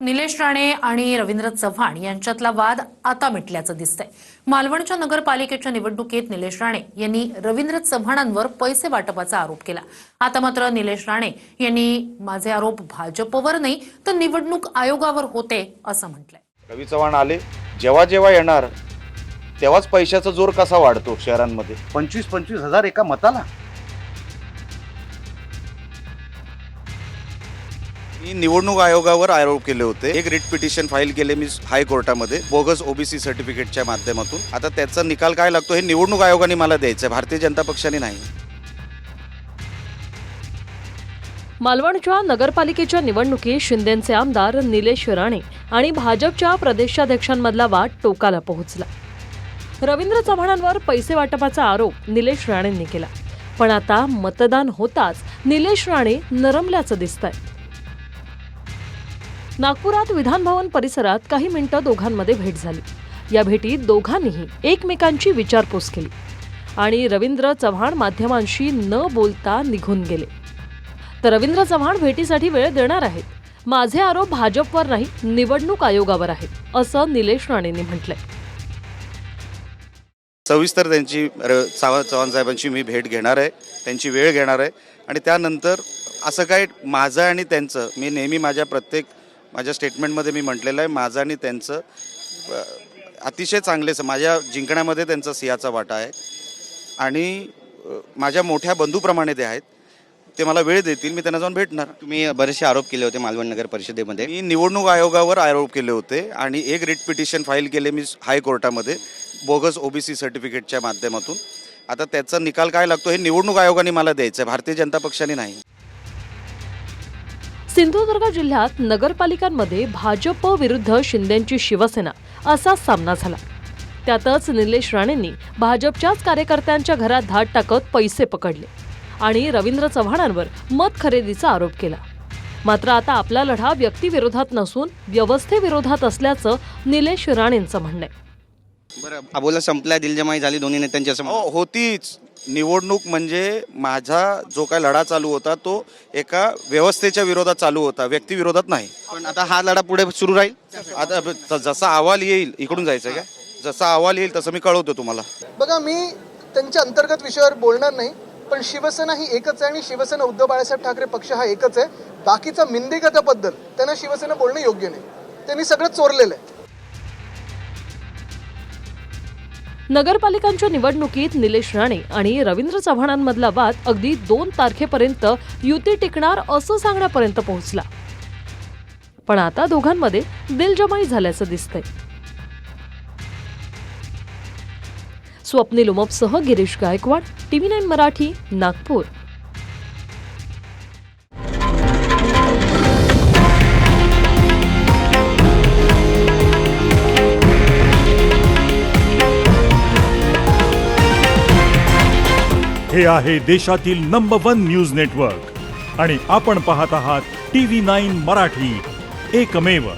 निलेश राणे आणि रवींद्र चव्हाण यांच्यातला वाद आता मिटल्याचं दिसतंय। मालवणच्या नगरपालिकेच्या निवडणुकीत निलेश राणे यांनी रवींद्र चव्हाणांवर पैसे वाटपाचा आरोप केला। आता मात्र निलेश राणे यांनी माझे आरोप भाजपवर नाही तर निवडणूक आयोगावर होते असं म्हटलंय। रवी चव्हाण आले जेव्हा जेव्हा येणार तेव्हाच पैशाचा जोर कसा वाढतो शहरांमध्ये। 25-25 हजार एका मताला। मी निवडणूक आयोगावर आरोप केले होते। एक रिट पिटिशन फाईल केले मी हायकोर्टामध्ये बोगस ओबीसी सर्टिफिकेटच्या माध्यमातून। आता त्याचा निकाल काय लागतो हे निवडणूक आयोगाने मला द्यायचं आहे, भारतीय जनता पक्षाने नाही। मालवणच्या नगरपालिकेच्या निवडणुकीत शिंदेचे आमदार निलेश राणे आणि भाजपच्या प्रदेशाध्यक्षांमधला वाद टोकाला पोहोचला। रवींद्र चव्हाणांवर पैसे वाटपाचा आरोप निलेश राणेंनी केला, पण आता मतदान होताच निलेश राणे नरमल्याचं दिसतंय। नागपुरात विधान भवन परिसरात काही मिनिटं दोघांमध्ये भेट झाली। या भेटीत दोघांनीही एकमेकांची विचारपूस केली आणि रवींद्र चव्हाण माध्यमांशी न बोलता निघून गेले। तर रवींद्र चव्हाण भेटीसाठी वेळ देणार आहेत। माझे आरोप भाजपवर नाही निवडणूक आयोगावर आहेत असं निलेश राणेंनी म्हटलंय। सविस्तर त्यांची चव्हाण साहेबांची मी भेट घेणार आहे, त्यांची वेळ घेणार आहे आणि त्यानंतर असं काय माझं आणि त्यांचं, मी नेहमी माझ्या स्टेटमेंटमध्ये मी म्हटलेलं आहे, माझं आणि त्यांचं अतिशय चांगले माझ्या जिंकण्यामध्ये त्यांचा सिंहाचा वाटा आहे आणि माझ्या मोठ्या बंधूप्रमाणे ते आहेत। ते मला वेळ देतील, मी त्यांना जाऊन भेटणार। तुम्ही बरेचसे आरोप केले होते मालवण नगर परिषदेमध्ये। मी निवडणूक आयोगावर आरोप केले होते आणि एक रिट पिटिशन फाईल केले मी हायकोर्टामध्ये बोगस ओबीसी सर्टिफिकेटच्या माध्यमातून। आता त्याचा निकाल काय लागतो हे निवडणूक आयोगाने मला द्यायचं आहे, भारतीय जनता पक्षाने नाही। सिंधुदुर्ग जिल्ह्यात नगरपालिकांमध्ये भाजप विरुद्ध शिंदेची शिवसेना असा सामना झाला। त्यातच निलेश राणेंनी भाजपच्याच कार्यकर्त्यांच्या घरात धाड टाकत पैसे पकडले आणि रवींद्र चव्हाणांवर मत खरेदीचा आरोप केला। मात्र आता आपला लढा व्यक्तिविरोधात नसून व्यवस्थेविरोधात असल्याचं निलेश राणेंचं म्हणणं आहे। बरं, अबोला संपला, दिलजमाई झाली दोन्ही नेत्यांच्या समोर। होतीच। निवडणूक म्हणजे माझा जो काय लढा चालू होता तो एका व्यवस्थेच्या विरोधात चालू होता, व्यक्तिविरोधात नाही। पण आता हा लढा पुढे सुरू राहील। आता जसा अहवाल येईल, इकडून जायचं का, जसा अहवाल येईल तसं मी कळवतो तुम्हाला। बघा, मी त्यांच्या अंतर्गत विषयावर बोलणार नाही, पण शिवसेना ही एकच आहे आणि शिवसेना उद्धव बाळासाहेब ठाकरे पक्ष हा एकच आहे। बाकीचा मिंदेगताबद्दल त्यांना शिवसेना बोलणं योग्य नाही, त्यांनी सगळं चोरलेलं आहे। नगरपालिकांच्या निवडणुकीत निलेश राणे आणि रवींद्र चव्हाणांमधला वाद अगदी 2 तारखेपर्यंत युती टिकणार असं सांगण्यापर्यंत पोहोचला, पण आता दोघांमध्ये दिलजमाई झाल्याचं दिसतंय। स्वप्नील उमपसह गिरीश गायकवाड, TV9 मराठी, नागपूर। हे आहे देशातील नंबर 1 न्यूज नेटवर्क आणि आपण पाहत आहात TV9 मराठी, एकमेव।